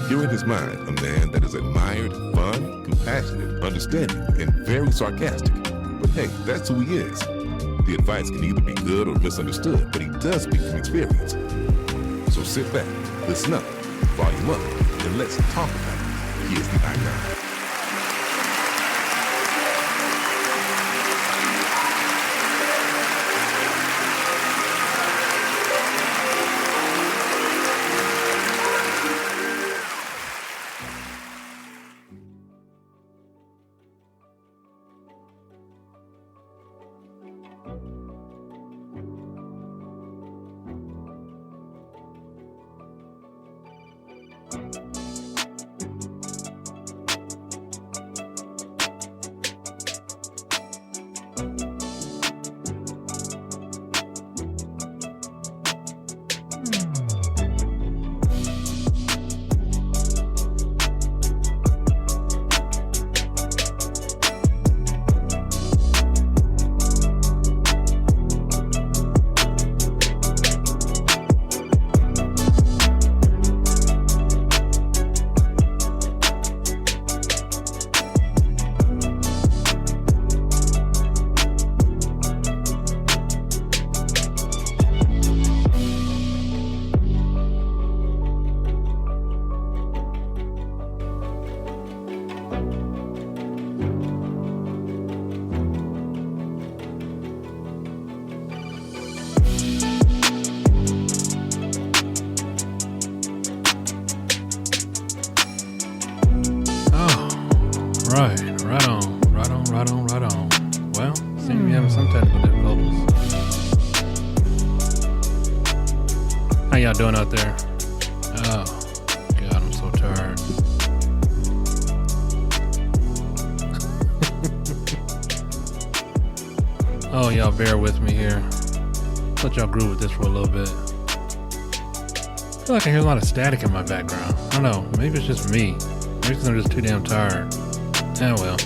Hear in his mind a man that is admired, fun, compassionate, understanding, and very sarcastic. But hey, that's who he is. The advice can either be good or misunderstood, but he does speak from experience. So sit back, listen up, volume up, and let's talk about it. Here's the icon. Right on. Well, seem to be having some technical difficulties. How y'all doing out there? Oh, God, I'm so tired. Oh, y'all bear with me here. Let y'all groove with this for a little bit. I feel like I hear a lot of static in my background. I don't know, maybe it's just me. Maybe because I'm just too damn tired. Well.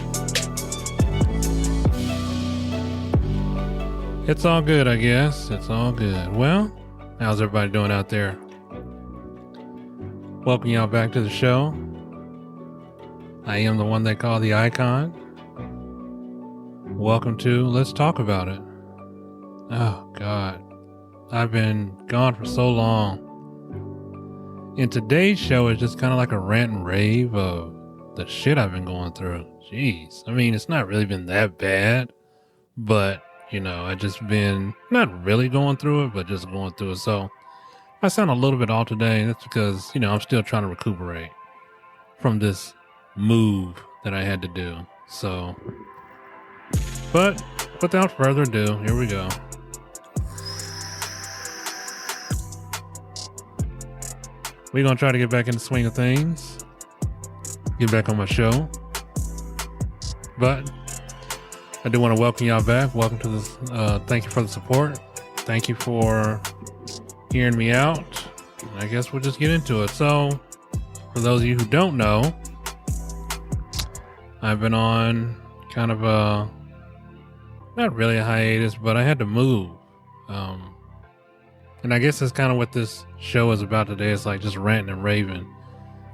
It's all good, I guess. It's all good. Well, how's everybody doing out there? Welcome y'all back to the show. I am the one they call the icon. Welcome to Let's Talk About It. Oh, God. I've been gone for so long. And today's show is just kind of like a rant and rave of the shit I've been going through. Jeez. I mean, it's not really been that bad, but you know, I just been not really going through it, but just going through it. So I sound a little bit off today. That's because, you know, I'm still trying to recuperate from this move that I had to do. So, but without further ado, here we go. We're going to try to get back in the swing of things, get back on my show. But I do want to welcome y'all back. Welcome to this. Thank you for the support. Thank you for hearing me out. I guess we'll just get into it. So, for those of you who don't know, I've been on kind of a, not really a hiatus, but I had to move. And I guess that's kind of what this show is about today. It's like just ranting and raving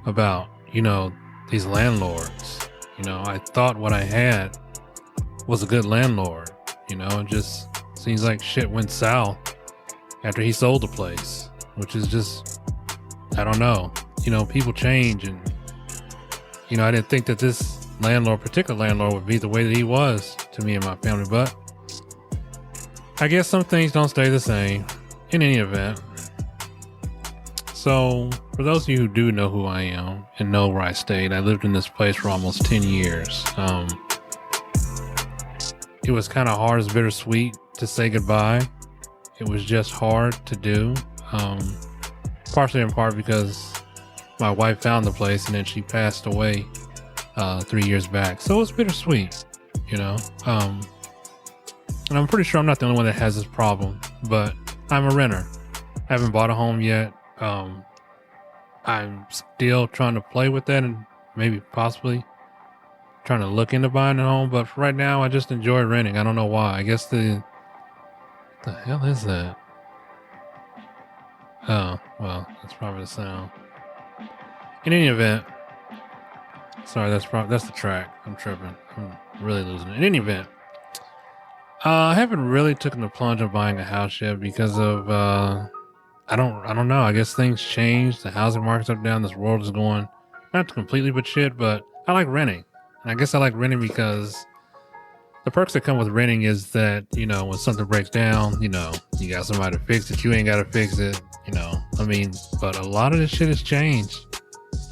about, you know, these landlords. You know, I thought what I had was a good landlord. You know, it just seems like shit went south after he sold the place, which is just, I don't know. You know, people change, and you know, I didn't think that this particular landlord would be the way that he was to me and my family, but I guess some things don't stay the same in any event. So for those of you who do know who I am and know where I stayed, I lived in this place for almost 10 years. It was kind of hard as bittersweet to say goodbye. It was just hard to do. Partially in part because my wife found the place and then she passed away 3 years back. So it's bittersweet, you know. And I'm pretty sure I'm not the only one that has this problem, but I'm a renter. I haven't bought a home yet. I'm still trying to play with that and maybe possibly trying to look into buying a home, but for right now I just enjoy renting. I don't know why. I guess the hell is that? Oh, well, that's probably the sound. In any event, sorry, that's the track. I'm tripping. I'm really losing it. In any event, I haven't really taken the plunge of buying a house yet because of I don't know. I guess things change. The housing market's up down. This world is going not completely but shit. But I like renting, and I guess I like renting because the perks that come with renting is that, you know, when something breaks down, you know, you got somebody to fix it. You ain't got to fix it. You know, I mean, but a lot of this shit has changed.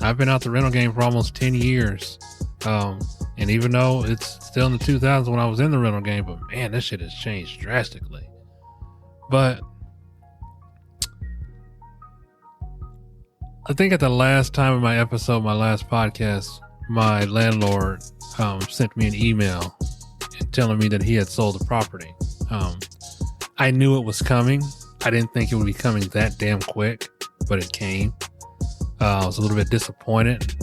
I've been out the rental game for almost 10 years. And even though it's still in the 2000s when I was in the rental game, but man, this shit has changed drastically. But I think at the last time of my episode, my last podcast, my landlord sent me an email telling me that he had sold the property. I knew it was coming. I didn't think it would be coming that damn quick, but it came. I was a little bit disappointed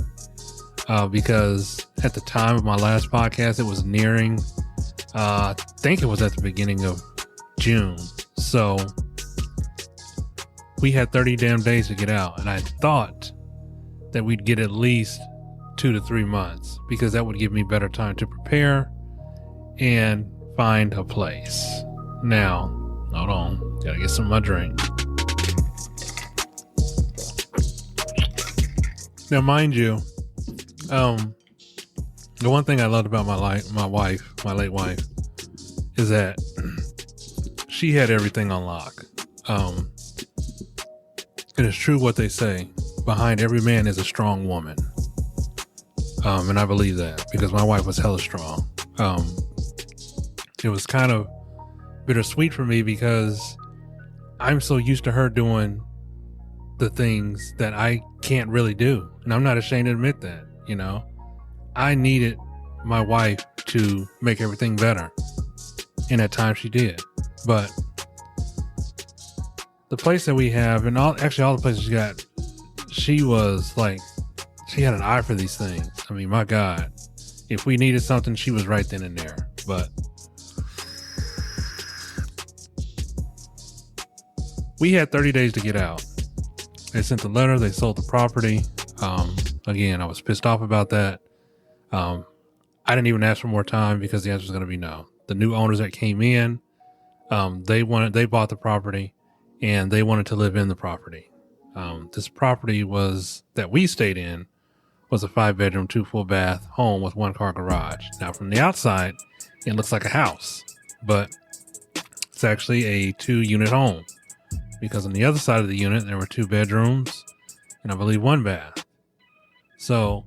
because at the time of my last podcast, it was nearing, I think it was at the beginning of June. So we had 30 damn days to get out. And I thought that we'd get at least 2 to 3 months because that would give me better time to prepare and find a place. Now, hold on. Gotta get some of my drink. Now, mind you, the one thing I loved about my late wife, is that she had everything on lock. It is true what they say. Behind every man is a strong woman. And I believe that because my wife was hella strong. It was kind of bittersweet for me because I'm so used to her doing the things that I can't really do. And I'm not ashamed to admit that, you know. I needed my wife to make everything better. And at times she did. But the place that we have, and all the places she got, she was like, she had an eye for these things. I mean, my God. If we needed something, she was right then and there. But we had 30 days to get out. They sent the letter. They sold the property. Again, I was pissed off about that. I didn't even ask for more time because the answer was going to be no. The new owners that came in, they bought the property and they wanted to live in the property. This property that we stayed in was a 5-bedroom, 2 full bath home with 1-car garage. Now from the outside, it looks like a house, but it's actually a 2-unit home. Because on the other side of the unit, there were 2 bedrooms and I believe 1 bath. So,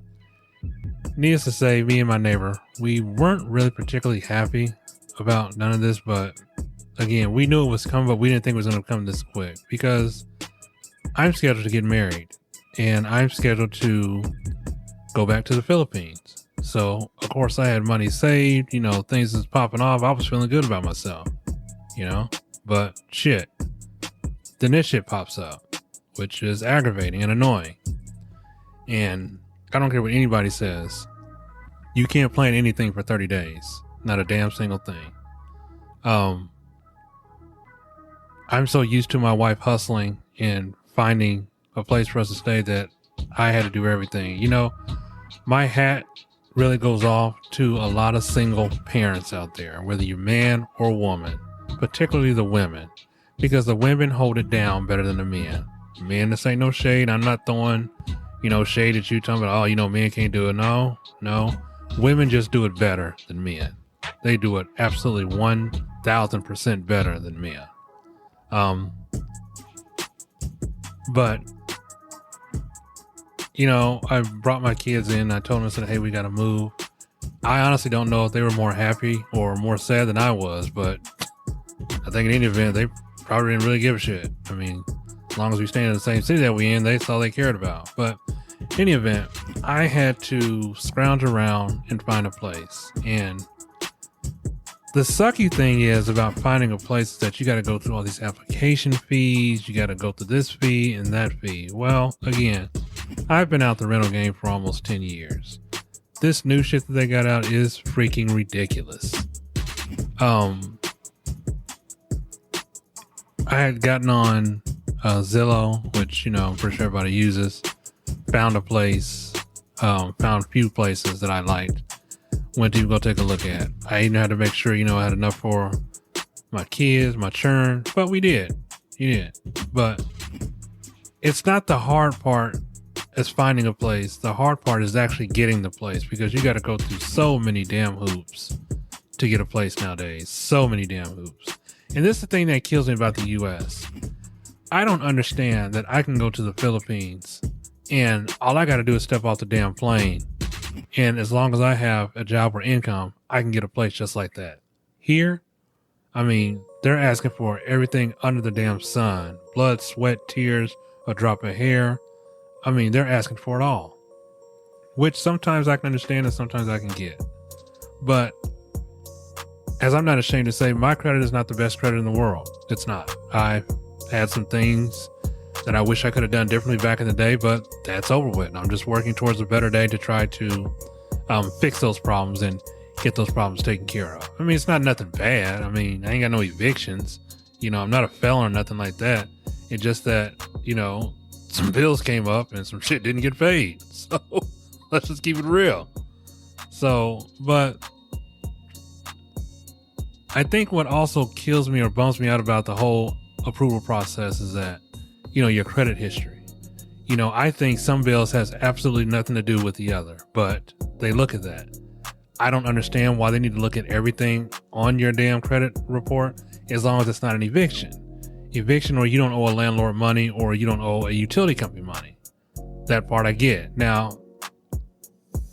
needless to say, me and my neighbor, we weren't really particularly happy about none of this. But again, we knew it was coming, but we didn't think it was going to come this quick because I'm scheduled to get married and I'm scheduled to go back to the Philippines. So, of course, I had money saved, you know, things was popping off. I was feeling good about myself, you know, but shit. Then this shit pops up, which is aggravating and annoying. And I don't care what anybody says. You can't plan anything for 30 days. Not a damn single thing. I'm so used to my wife hustling and finding a place for us to stay that I had to do everything. You know, my hat really goes off to a lot of single parents out there, whether you're man or woman, particularly the women. Because the women hold it down better than the men. Men, this ain't no shade. I'm not throwing, you know, shade at you talking about, oh, you know, men can't do it. No. Women just do it better than men. They do it absolutely 1,000% better than men. But, you know, I brought my kids in. I told them, I said, hey, we got to move. I honestly don't know if they were more happy or more sad than I was, but I think in any event, they probably didn't really give a shit. I mean, as long as we stay in the same city that we in, that's all they cared about. But in any event, I had to scrounge around and find a place. And the sucky thing is about finding a place is that you got to go through all these application fees. You got to go through this fee and that fee. Well, again, I've been out the rental game for almost 10 years. This new shit that they got out is freaking ridiculous. I had gotten on Zillow, which, you know, I'm pretty sure everybody uses. found a place, found a few places that I liked, went to go take a look at. I even had to make sure, I had enough for my kids, my churn, but we did. But it's not the hard part as finding a place. The hard part is actually getting the place, because you got to go through so many damn hoops to get a place nowadays. So many damn hoops. And this is the thing that kills me about the US. I don't understand that I can go to the Philippines and all I got to do is step off the damn plane. And as long as I have a job or income, I can get a place just like that. Here, I mean, they're asking for everything under the damn sun. Blood, sweat, tears, a drop of hair. I mean, they're asking for it all, which sometimes I can understand and sometimes I can get. But as I'm not ashamed to say, my credit is not the best credit in the world. It's not. I've had some things that I wish I could have done differently back in the day, but that's over with. And I'm just working towards a better day to try to fix those problems and get those problems taken care of. I mean, it's not nothing bad. I mean, I ain't got no evictions. I'm not a felon or nothing like that. It's just that, some bills came up and some shit didn't get paid. So let's just keep it real. So, but I think what also kills me or bums me out about the whole approval process is that, your credit history. I think some bills has absolutely nothing to do with the other, but they look at that. I don't understand why they need to look at everything on your damn credit report as long as it's not an eviction. Eviction, or you don't owe a landlord money, or you don't owe a utility company money. That part I get. Now,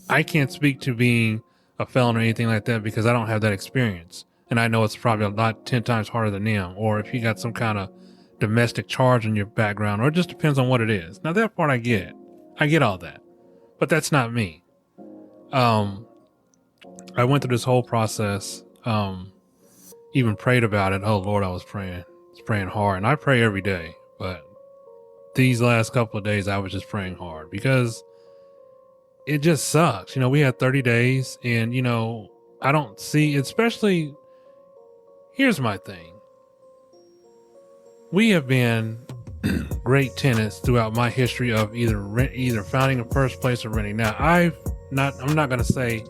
I can't speak to being a felon or anything like that because I don't have that experience. And I know it's probably a lot 10 times harder than them. Or if you got some kind of domestic charge in your background, or it just depends on what it is. Now that part I get. I get all that. But that's not me. I went through this whole process, even prayed about it. Oh Lord, I was praying hard, and I pray every day, but these last couple of days I was just praying hard because it just sucks. We had 30 days and, I don't see, especially, here's my thing. We have been great tenants throughout my history of either finding a first place or renting. Now, I'm not going to say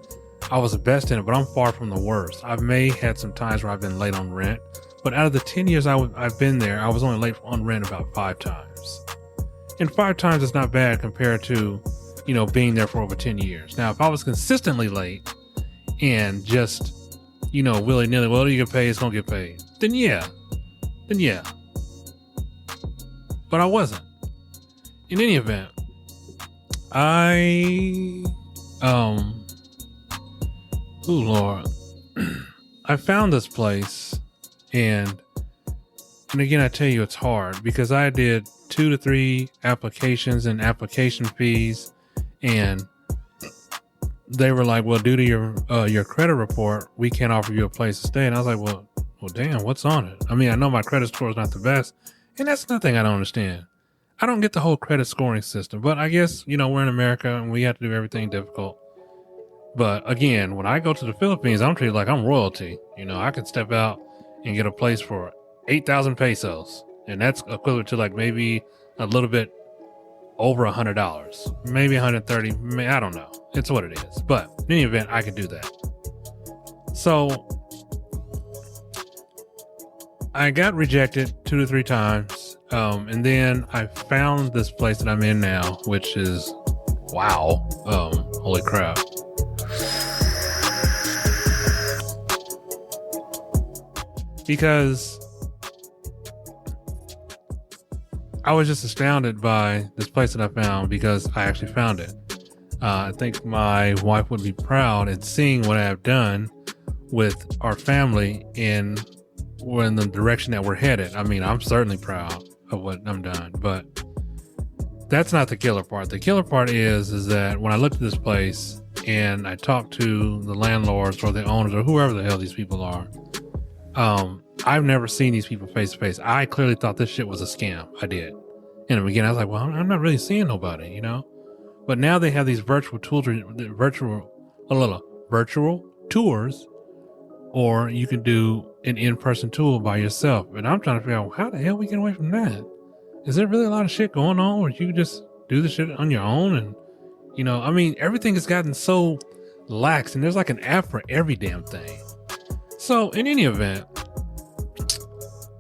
I was the best tenant, but I'm far from the worst. I've had some times where I've been late on rent, but out of the 10 years I've been there, I was only late on rent about 5 times. And 5 times is not bad compared to, being there for over 10 years. Now, if I was consistently late and just, willy-nilly, well, you get paid, it's going to get paid. Then yeah. But I wasn't. In any event, Lord, I found this place, and again, I tell you, it's hard because I did 2 to 3 applications and application fees, and they were like, well, due to your credit report, we can't offer you a place to stay. And I was like, well, damn, what's on it? I mean, I know my credit score is not the best, and that's another thing I don't understand. I don't get the whole credit scoring system, but I guess, we're in America and we have to do everything difficult. But again, when I go to the Philippines, I'm treated like I'm royalty. I could step out and get a place for 8,000 pesos. And that's equivalent to like maybe a little bit over $100, maybe 130. I don't know. It's what it is. But in any event, I could do that. So I got rejected 2 to 3 times. And then I found this place that I'm in now, which is, wow. Holy crap. Because I was just astounded by this place that I found because I actually found it. I think my wife would be proud at seeing what I have done with our family and we're in the direction that we're headed. I mean, I'm certainly proud of what I'm done, but that's not the killer part. The killer part is that when I looked at this place and I talked to the landlords or the owners or whoever the hell these people are, I've never seen these people face to face. I clearly thought this shit was a scam. I did. In the beginning, I was like, well, I'm not really seeing nobody, But now they have these virtual tours, or you can do an in-person tour by yourself. And I'm trying to figure out how the hell we get away from that. Is there really a lot of shit going on, or you just do the shit on your own. And, you know, I mean, everything has gotten so lax, and there's like an app for every damn thing. So in any event,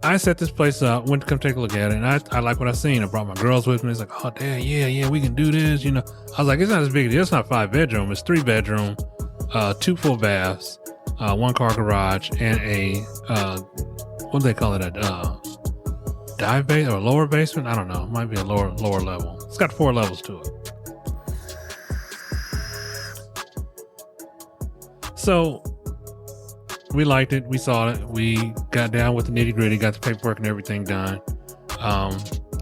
I set this place up, went to come take a look at it, and I like what I seen. I brought my girls with me. It's like, oh, Dad, yeah, we can do this. You know, I was like, it's not as big a deal. It's not 5-bedroom. It's 3-bedroom, 2 full baths, 1 car garage, and a, what do they call it? A dive base or a lower basement? I don't know. It might be a lower level. It's got 4 levels to it. So we liked it. We saw it. We got down with the nitty gritty, got the paperwork and everything done.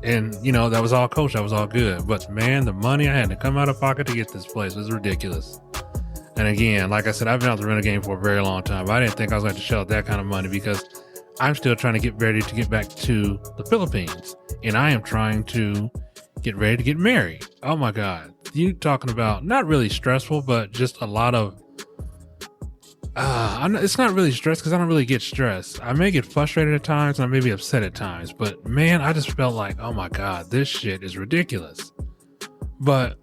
And you know, that was all kosher. That was all good. But man, the money I had to come out of pocket to get this place was ridiculous. And again, like I said, I've been out the rental game for a very long time. I didn't think I was going to shell out that kind of money because I'm still trying to get ready to get back to the Philippines. And I am trying to get ready to get married. Oh my God. You talking about not really stressful, but just a lot of it's not really stress because I don't really get stressed. I may get frustrated at times and I may be upset at times, but man, I just felt like, oh my God, this shit is ridiculous. But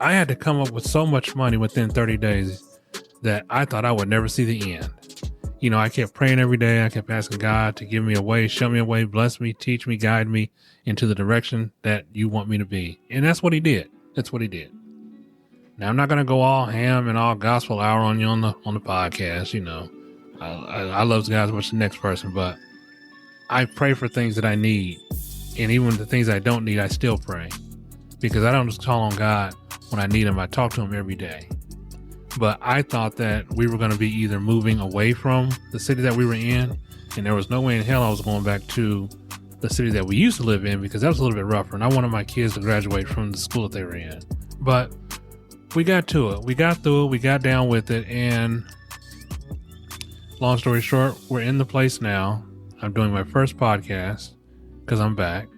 I had to come up with so much money within 30 days that I thought I would never see the end. You know, I kept praying every day. I kept asking God to give me a way, show me a way, bless me, teach me, guide me into the direction that you want me to be. And that's what he did. That's what he did. Now, I'm not going to go all ham and all gospel hour on you on the podcast. You know, I love God as much as the next person, but I pray for things that I need. And even the things I don't need, I still pray because I don't just call on God when I need him. I talk to him every day. But I thought that we were going to be either moving away from the city that we were in, and there was no way in hell I was going back to the city that we used to live in because that was a little bit rougher. And I wanted my kids to graduate from the school that they were in. But we got to it. We got through it. We got down with it. And long story short, we're in the place now. I'm doing my first podcast because I'm back.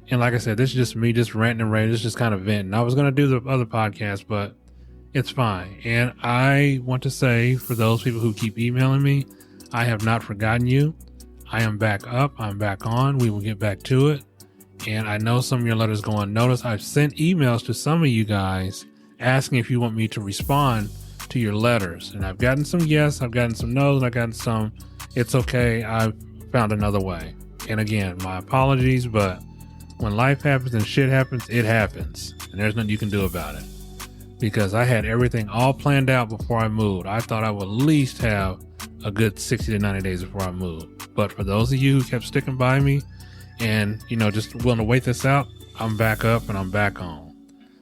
And like I said, this is just me just ranting and raving. This is just kind of venting. I was going to do the other podcast, but it's fine. And I want to say for those people who keep emailing me, I have not forgotten you. I am back up. I'm back on. We will get back to it. And I know some of your letters go unnoticed. I've sent emails to some of you guys asking if you want me to respond to your letters. And I've gotten some yes, I've gotten some no's, and I've gotten some it's okay, I've found another way. And again, my apologies, but when life happens and shit happens, it happens. And there's nothing you can do about it. Because I had everything all planned out before I moved. I thought I would at least have a good 60 to 90 days before I moved. But for those of you who kept sticking by me and, you know, just willing to wait this out, I'm back up and I'm back on.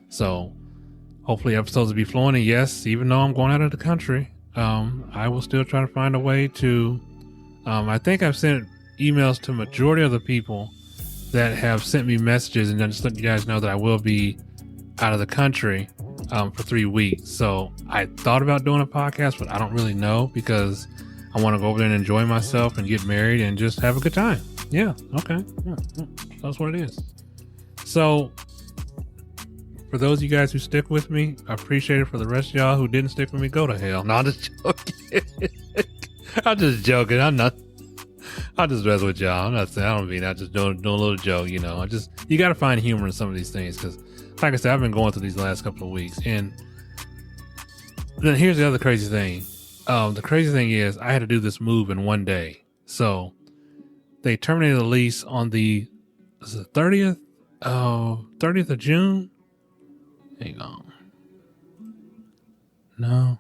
So hopefully episodes will be flowing. And yes, even though I'm going out of the country, I will still try to find a way to, I think I've sent emails to majority of the people that have sent me messages, and then just let you guys know that I will be out of the country for 3 weeks. So I thought about doing a podcast, but I don't really know because I want to go over there and enjoy myself and get married and just have a good time. Yeah. Okay. Yeah. That's what it is. So for those of you guys who stick with me, I appreciate it. For the rest of y'all who didn't stick with me, go to hell. No, I'm just joking. I'm just joking. I'll just mess with y'all. I'm not saying, I don't mean, I just doing a little joke, you know. You got to find humor in some of these things because, like I said, I've been going through these last couple of weeks. And then here's the other crazy thing. The crazy thing is I had to do this move in one day. So they terminated the lease on the 30th of June. Hang on. No.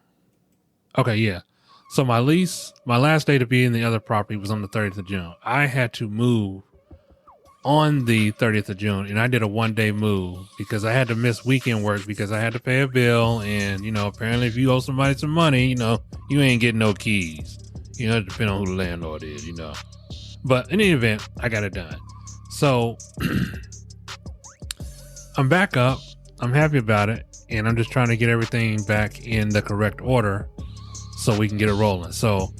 Okay, yeah. So my last day to be in the other property was on the 30th of June. I had to move on the 30th of June, and I did a 1-day move because I had to miss weekend work because I had to pay a bill. And, you know, apparently if you owe somebody some money, you know, you ain't getting no keys. You know, it depends on who the landlord is, you know. But in any event, I got it done. So I'm back up. I'm happy about it. And I'm just trying to get everything back in the correct order so we can get it rolling. So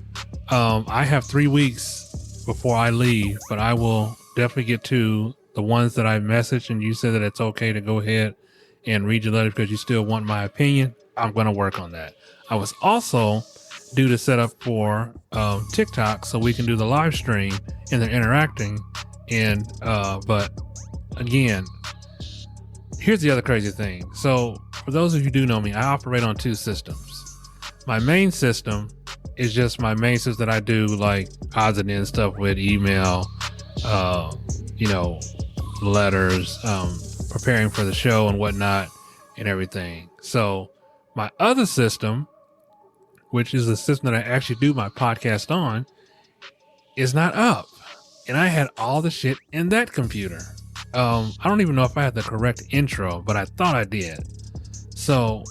I have 3 weeks before I leave, but I will definitely get to the ones that I messaged and you said that it's okay to go ahead and read your letter because you still want my opinion. I'm going to work on that. I was also due to set up for TikTok so we can do the live stream and they're interacting. And but again, here's the other crazy thing. So for those of you who do know me, I operate on 2 systems. My main system is just my main system that I do like odds and ends stuff with, email, letters, preparing for the show and whatnot and everything. So my other system, which is the system that I actually do my podcast on, is not up. And I had all the shit in that computer. I don't even know if I had the correct intro, but I thought I did. So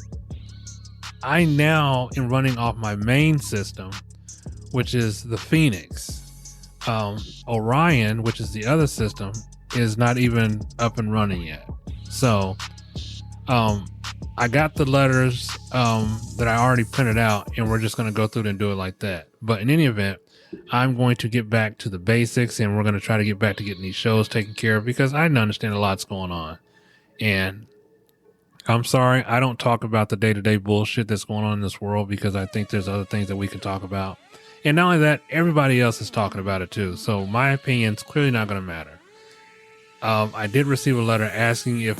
I now am running off my main system, which is the Phoenix. Orion, which is the other system, is not even up and running yet. So I got the letters that I already printed out, and we're just going to go through it and do it like that. But in any event, I'm going to get back to the basics, and we're going to try to get back to getting these shows taken care of, because I understand a lot's going on. And I'm sorry, I don't talk about the day-to-day bullshit that's going on in this world, because I think there's other things that we can talk about. And not only that, everybody else is talking about it too. So my opinion's clearly not going to matter. I did receive a letter asking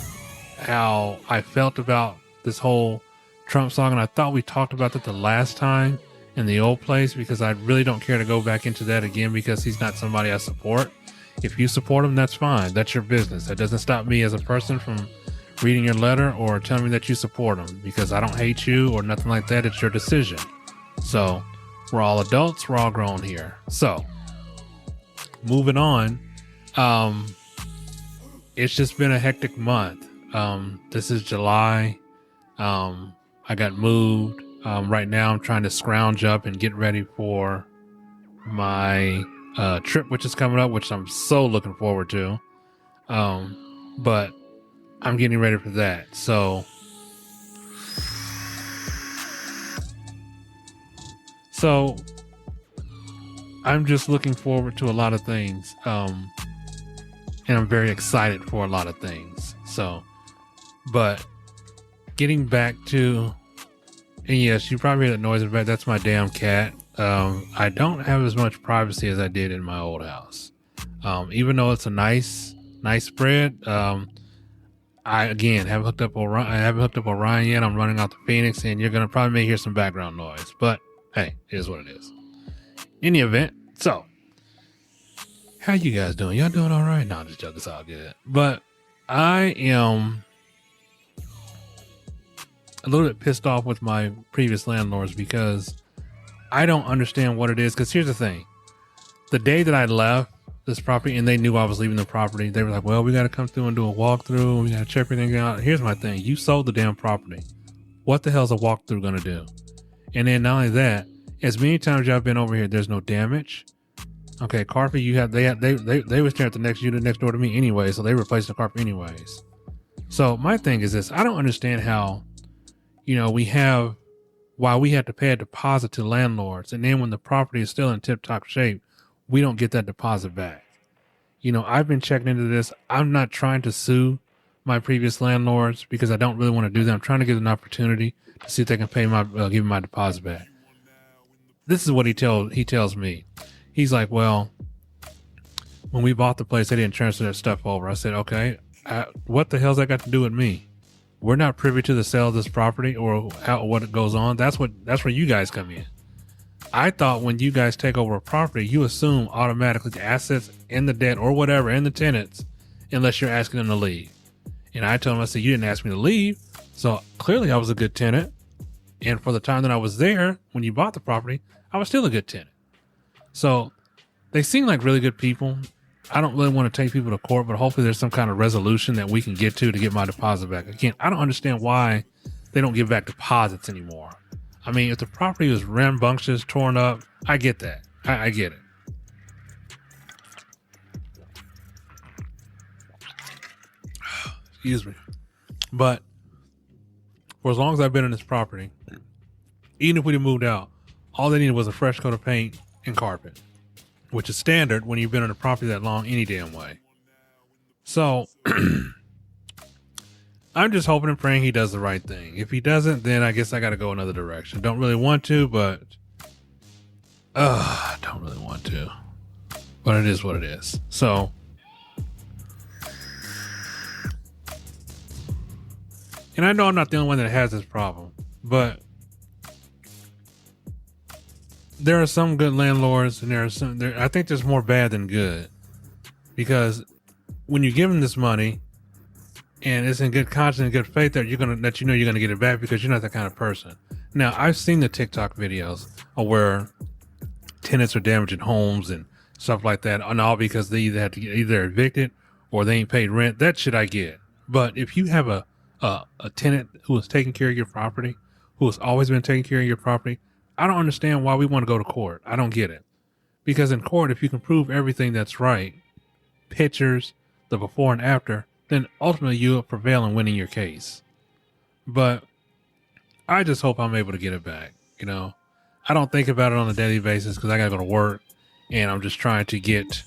how I felt about this whole Trump song, and I thought we talked about that the last time in the old place, because I really don't care to go back into that again, because he's not somebody I support. If you support him, that's fine. That's your business. That doesn't stop me as a person from reading your letter or telling me that you support him, because I don't hate you or nothing like that. It's your decision. So we're all adults. We're all grown here. So moving on. It's just been a hectic month. This is July. I got moved. Right now I'm trying to scrounge up and get ready for my trip, which is coming up, which I'm so looking forward to. But I'm getting ready for that. So I'm just looking forward to a lot of things. And I'm very excited for a lot of things. So, but getting back to, and yes, you probably hear that noise in the back. That's my damn cat. I don't have as much privacy as I did in my old house. Even though it's a nice spread. I haven't hooked up Orion yet. I'm running out the Phoenix, and you're gonna probably may hear some background noise. But hey, it is what it is. In any event, so how you guys doing? Y'all doing all right? No, just joking. It's all good. But I am a little bit pissed off with my previous landlords, because I don't understand what it is. Because here's the thing. The day that I left this property and they knew I was leaving the property, they were like, well, we got to come through and do a walkthrough. We got to check everything out. Here's my thing. You sold the damn property. What the hell's a walkthrough going to do? And then not only that, as many times y'all been over here, there's no damage. Okay, carpet, they were staring at the next unit next door to me anyway, so they replaced the carpet anyways. So my thing is this. I don't understand how, while we had to pay a deposit to landlords, and then when the property is still in tip-top shape, we don't get that deposit back. I've been checking into this. I'm not trying to sue my previous landlords, because I don't really want to do that. I'm trying to get an opportunity to see if they can pay give me my deposit back. This is what he tells me. He's like, well, when we bought the place, they didn't transfer that stuff over. I said, okay, what the hell's that got to do with me? We're not privy to the sale of this property or what it goes on. That's where you guys come in. I thought when you guys take over a property, you assume automatically the assets and the debt or whatever and the tenants, unless you're asking them to leave. And I told him, I said, you didn't ask me to leave. So clearly I was a good tenant. And for the time that I was there, when you bought the property, I was still a good tenant. So they seem like really good people. I don't really want to take people to court, but hopefully there's some kind of resolution that we can get to get my deposit back. Again, I don't understand why they don't give back deposits anymore. I mean, if the property was rambunctious, torn up, I get that. I get it. Excuse me. But for as long as I've been in this property, even if we'd have moved out, all they needed was a fresh coat of paint and carpet, which is standard when you've been on a property that long any damn way. So I'm just hoping and praying he does the right thing. If he doesn't, then I guess I got to go another direction. Don't really want to, but I don't really want to. But it is what it is. So And I know I'm not the only one that has this problem, but there are some good landlords, and I think there's more bad than good, because when you give them this money and it's in good conscience and good faith that you're gonna get it back, because you're not that kind of person. Now, I've seen the TikTok videos of where tenants are damaging homes and stuff like that, and all because they either have to get either evicted or they ain't paid rent. That shit I get. But if you have a tenant who is taking care of your property, who has always been taking care of your property, I don't understand why we want to go to court. I don't get it. Because in court, if you can prove everything that's right, pictures, the before and after, then ultimately you'll prevail in winning your case. But I just hope I'm able to get it back. I don't think about it on a daily basis because I got to go to work, and I'm just trying to get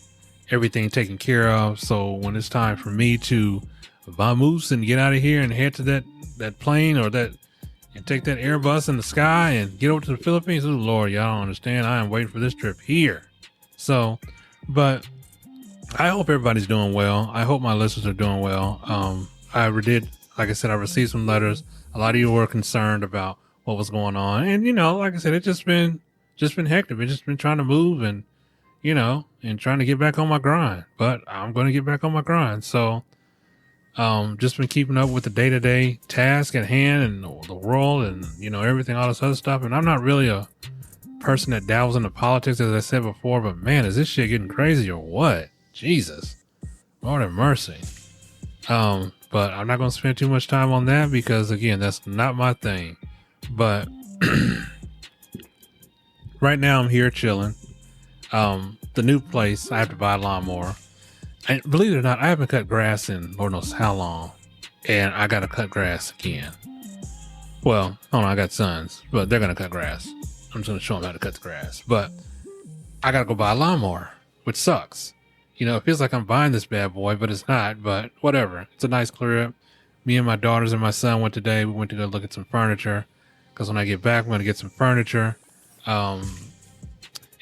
everything taken care of. So when it's time for me to vamoose and get out of here and head to that plane and take that Airbus in the sky and get over to the Philippines, oh Lord, y'all don't understand. I am waiting for this trip here. So, but I hope everybody's doing well. I hope my listeners are doing well. I received some letters. A lot of you were concerned about what was going on. And, like I said, it's just been hectic. I've just been trying to move and trying to get back on my grind. But I'm going to get back on my grind. So, just been keeping up with the day-to-day task at hand and the world and, everything, all this other stuff. And I'm not really a person that dabbles into politics, as I said before, but man, is this shit getting crazy or what? Jesus, Lord have mercy. But I'm not going to spend too much time on that because, again, that's not my thing. But right now I'm here chilling. The new place, I have to buy a lawnmower. And believe it or not, I haven't cut grass in Lord knows how long. And I got to cut grass again. Well, I got sons, but they're going to cut grass. I'm just going to show them how to cut the grass. But I got to go buy a lawnmower, which sucks. It feels like I'm buying this bad boy, but it's not. But whatever. It's a nice crib. Me and my daughters and my son went today. We went to go look at some furniture. Because when I get back, I'm going to get some furniture. And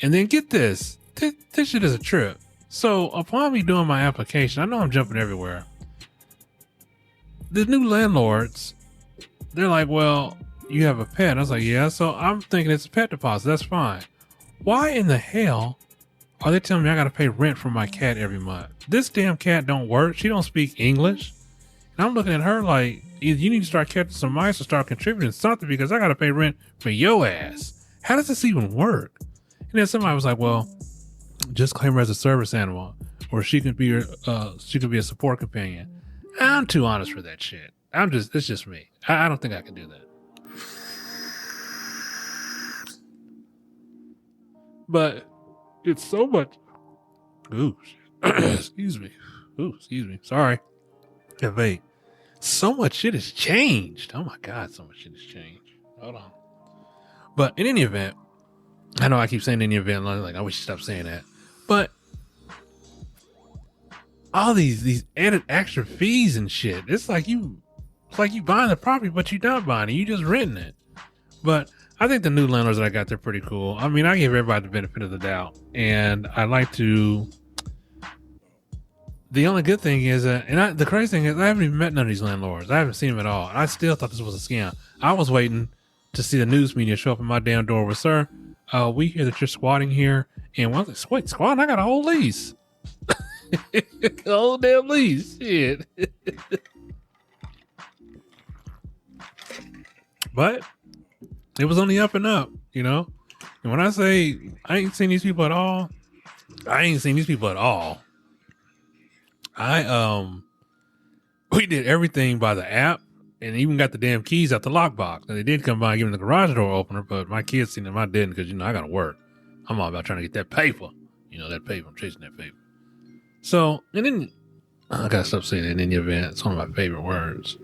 then get this. This shit is a trip. So upon me doing my application, I know I'm jumping everywhere. The new landlords, they're like, well, you have a pet. I was like, yeah. So I'm thinking it's a pet deposit. That's fine. Why in the hell are they telling me I got to pay rent for my cat every month? This damn cat don't work. She don't speak English. And I'm looking at her like, either you need to start catching some mice or start contributing something because I got to pay rent for your ass. How does this even work? And then somebody was like, well, just claim her as a service animal, or she could be a support companion. I'm too honest for that shit. It's just me. I don't think I can do that. But it's so much. Ooh, excuse me. Sorry. Yeah, wait. So much shit has changed. Oh my God, so much shit has changed. Hold on. But in any event, I know I keep saying in any event, like I wish you stopped saying that. But all these added extra fees and shit. It's like you buying the property, but you're not buying it. You just renting it. But I think the new landlords that I got, they're pretty cool. I mean, I give everybody the benefit of the doubt, and I like to. The only good thing is, the crazy thing is, I haven't even met none of these landlords. I haven't seen them at all. And I still thought this was a scam. I was waiting to see the news media show up at my damn door with, sir, we hear that you're squatting here. And I was like, wait, squatting? I got a whole lease. A whole damn lease. Shit. But it was on the up and up, And when I say I ain't seen these people at all, we did everything by the app and even got the damn keys out the lockbox. And they did come by and give me the garage door opener, but my kids seen them. I didn't because, I got to work. I'm all about trying to get that paper. That paper. I'm chasing that paper. So, and then I got to stop saying it in any event. It's one of my favorite words.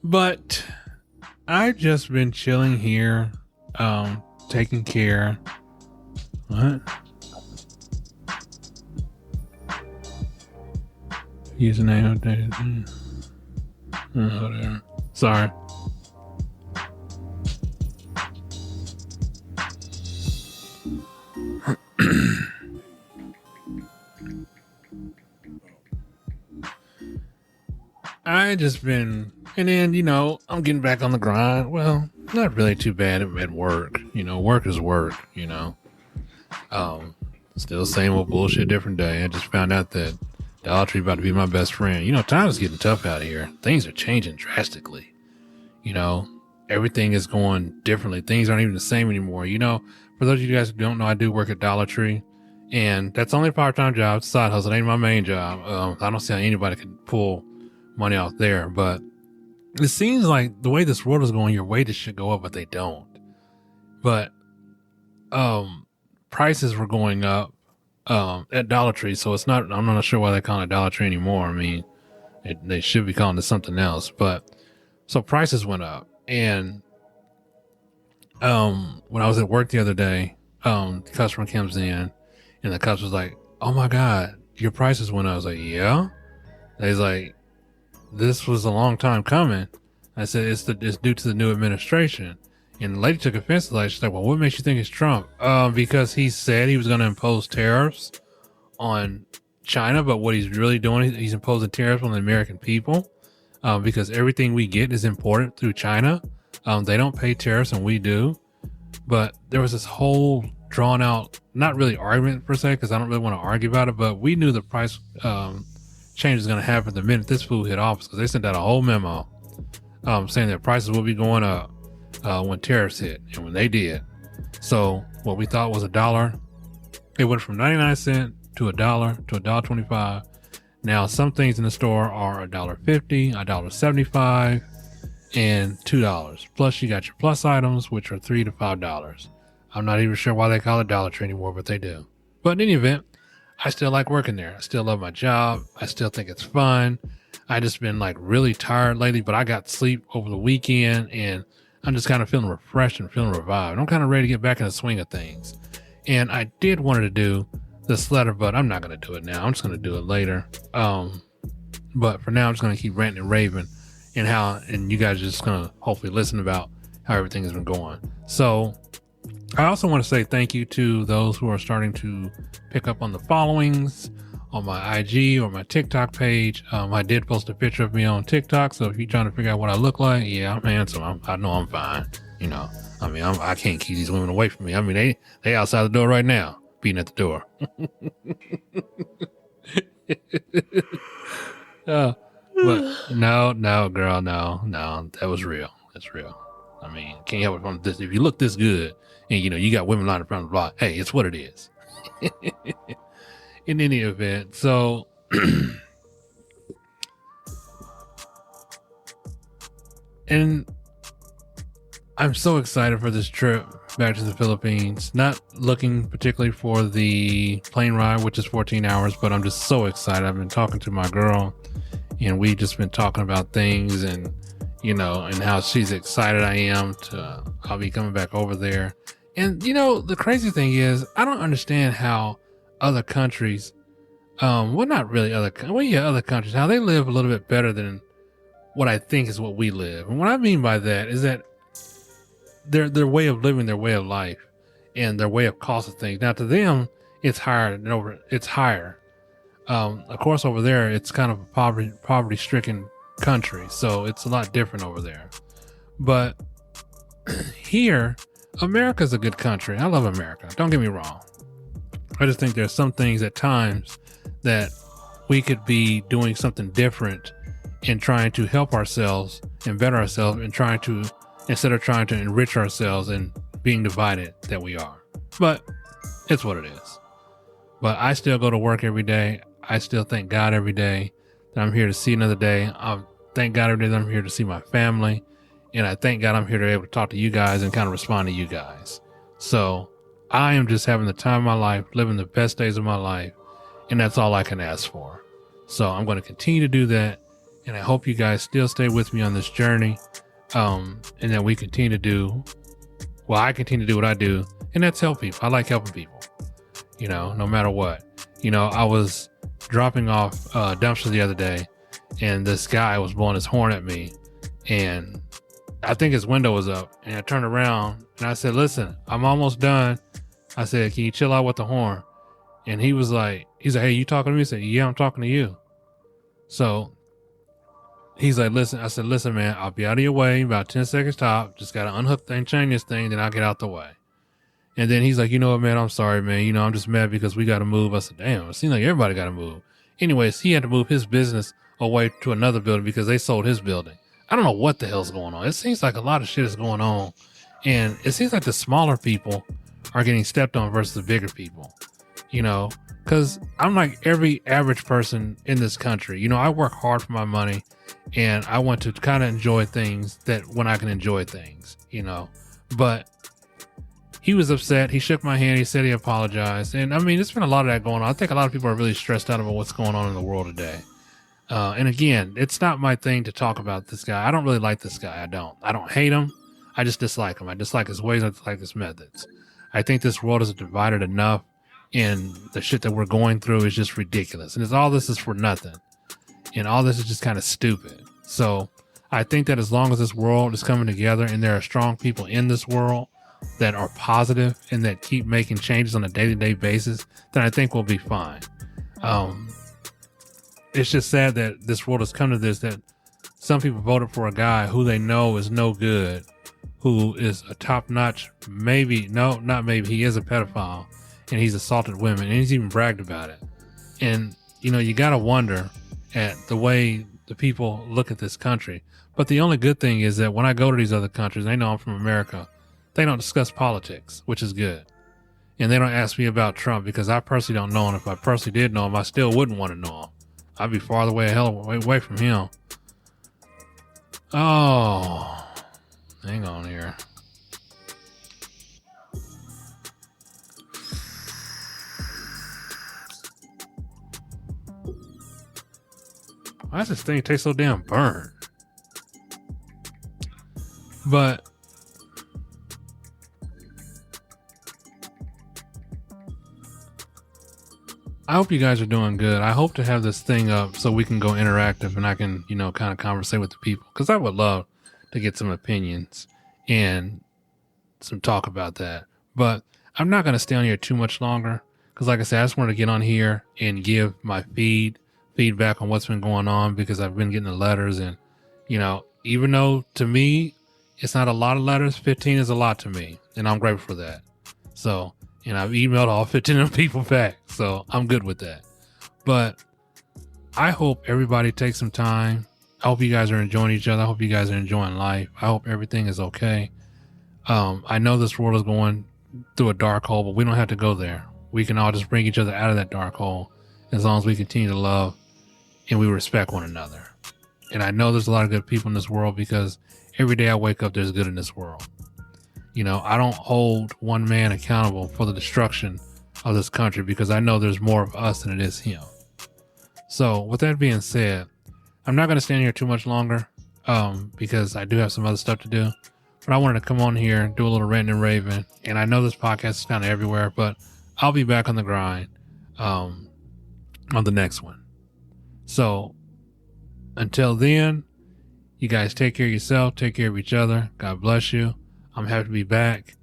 But I've just been chilling here, taking care. What? Username updated. Whatever. Sorry. I just been, and then, I'm getting back on the grind. Well, not really too bad at work. Work is work, Um, Still same old bullshit, different day. I just found out that Dollar Tree about to be my best friend. Times is getting tough out here. Things are changing drastically. Everything is going differently. Things aren't even the same anymore. For those of you guys who don't know, I do work at Dollar Tree, and that's only a part-time job. It's a side hustle. It ain't my main job. I don't see how anybody can pull money out there, but it seems like the way this world is going, your wages should go up, but they don't. But prices were going up at Dollar Tree, so it's not. I'm not sure why they call it Dollar Tree anymore. I mean, they should be calling it something else. But so prices went up, and when I was at work the other day, the customer comes in, and the customer's like, "Oh my God, your prices went up." I was like, "Yeah." And he's like, "This was a long time coming." I said, "It's due to the new administration." And the lady took offense to that. She's like, "Well, what makes you think it's Trump?" Because he said he was going to impose tariffs on China, but what he's really doing, he's imposing tariffs on the American people, because everything we get is imported through China. They don't pay tariffs and we do. But there was this whole drawn out, not really argument per se, because I don't really want to argue about it, but we knew the price change was going to happen the minute this food hit office, because they sent out a whole memo saying that prices will be going up when tariffs hit, and when they did. So what we thought was $1, it went from 99 cents to $1 to $1.25. Now some things in the store are $1.50, $1.75, and $2. Plus you got your plus items, which are $3 to $5. I'm not even sure why they call it Dollar Tree anymore, but they do. But in any event, I still like working there. I still love my job. I still think it's fun. I just been like really tired lately, but I got sleep over the weekend, and I'm just kind of feeling refreshed and feeling revived. I'm kind of ready to get back in the swing of things. And I did want to do this letter, but I'm not going to do it now. I'm just going to do it later. But for now, I'm just going to keep ranting and raving, and you guys are just going to hopefully listen about how everything has been going. So I also want to say thank you to those who are starting to pick up on the followings on my IG or my TikTok page. I did post a picture of me on TikTok, so if you're trying to figure out what I look like, yeah, I'm handsome. I know I'm fine. I can't keep these women away from me. I mean, they outside the door right now, beating at the door. But no, girl, no, that was real. That's real. I mean, can't help it from this. If you look this good, and you got women lined in front of the block, hey, it's what it is. In any event, so and I'm so excited for this trip back to the Philippines. Not looking particularly for the plane ride, which is 14 hours, but I'm just so excited. I've been talking to my girl, and we just been talking about things, and and how she's excited I am I'll be coming back over there. And the crazy thing is, I don't understand how other countries, not really other countries, how they live a little bit better than what I think is what we live. And what I mean by that is that their way of living, their way of life, and their way of cost of things. Now to them, it's higher. Of course, over there, it's kind of a poverty-stricken country, so it's a lot different over there. But here, America's a good country. I love America. Don't get me wrong. I just think there's some things at times that we could be doing something different in trying to help ourselves and better ourselves, and instead of trying to enrich ourselves and being divided that we are. But it's what it is. But I still go to work every day. I still thank God every day that I'm here to see another day. I thank God every day that I'm here to see my family. And I thank God I'm here to be able to talk to you guys and kind of respond to you guys. So I am just having the time of my life, living the best days of my life. And that's all I can ask for. So I'm going to continue to do that. And I hope you guys still stay with me on this journey. And that we continue to do, I continue to do what I do. And that's help people. I like helping people, no matter what. I was dropping off dumpsters the other day, and this guy was blowing his horn at me, and I think his window was up, and I turned around and I said, "Listen, I'm almost done." I said, "Can you chill out with the horn?" And he's like, "Hey, you talking to me?" I said, "Yeah, I'm talking to you." So he's like, listen, I said, listen, man, I'll be out of your way in about 10 seconds top. Just got to unhook and chain this thing, then I'll get out the way. And then he's like, you know what, man, I'm sorry, man. You know, I'm just mad because we got to move. I said, damn, it seems like everybody got to move. Anyways, he had to move his business away to another building because they sold his building. I don't know what the hell's going on. It seems like a lot of shit is going on. And it seems like the smaller people are getting stepped on versus the bigger people, you know, because I'm like every average person in this country. You know, I work hard for my money and I want to kind of enjoy things that when I can enjoy things, you know, but he was upset. He shook my hand. He said he apologized. And I mean, there's been a lot of that going on. I think a lot of people are really stressed out about what's going on in the world today. And again, it's not my thing to talk about this guy. I don't really like this guy. I don't hate him. I just dislike him. I dislike his ways. I dislike his methods. I think this world is divided enough and the shit that we're going through is just ridiculous. And all this is for nothing. And all this is just kind of stupid. So I think that as long as this world is coming together and there are strong people in this world that are positive and that keep making changes on a day-to-day basis, then I think we'll be fine. It's just sad that this world has come to this, that some people voted for a guy who they know is no good, who is a top-notch, he is a pedophile, and he's assaulted women, and he's even bragged about it. And, you know, you got to wonder at the way the people look at this country. But the only good thing is that when I go to these other countries, they know I'm from America, they don't discuss politics, which is good. And they don't ask me about Trump because I personally don't know him. If I personally did know him, I still wouldn't want to know him. I'd be farther away from him. Oh, hang on here. Why does this thing taste so damn burnt? But I hope you guys are doing good. I hope to have this thing up so we can go interactive and I can, you know, kind of conversate with the people, because I would love to get some opinions and some talk about that. But I'm not going to stay on here too much longer because, like I said, I just wanted to get on here and give my feedback on what's been going on, because I've been getting the letters, and, you know, even though to me it's not a lot of letters, 15 is a lot to me, and I'm grateful for that. So, and I've emailed all 15 of them people back, so I'm good with that. But I hope everybody takes some time. I hope you guys are enjoying each other. I hope you guys are enjoying life. I hope everything is okay. I know this world is going through a dark hole, but we don't have to go there. We can all just bring each other out of that dark hole as long as we continue to love and we respect one another. And I know there's a lot of good people in this world, because every day I wake up, there's good in this world. You know, I don't hold one man accountable for the destruction of this country, because I know there's more of us than it is him. So with that being said, I'm not going to stand here too much longer, because I do have some other stuff to do. But I wanted to come on here and do a little ranting and raving. And I know this podcast is kind of everywhere, but I'll be back on the grind on the next one. So until then, you guys take care of yourself, take care of each other. God bless you. I'm happy to be back.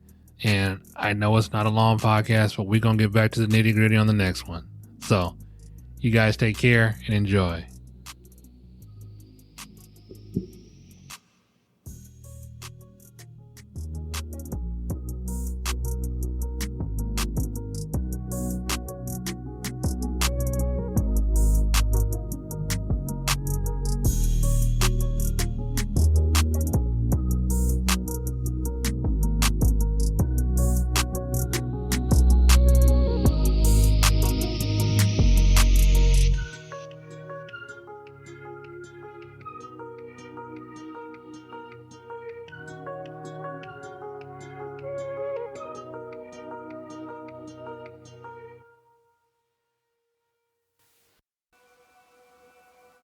And I know it's not a long podcast, but we're going to get back to the nitty gritty on the next one. So you guys take care and enjoy.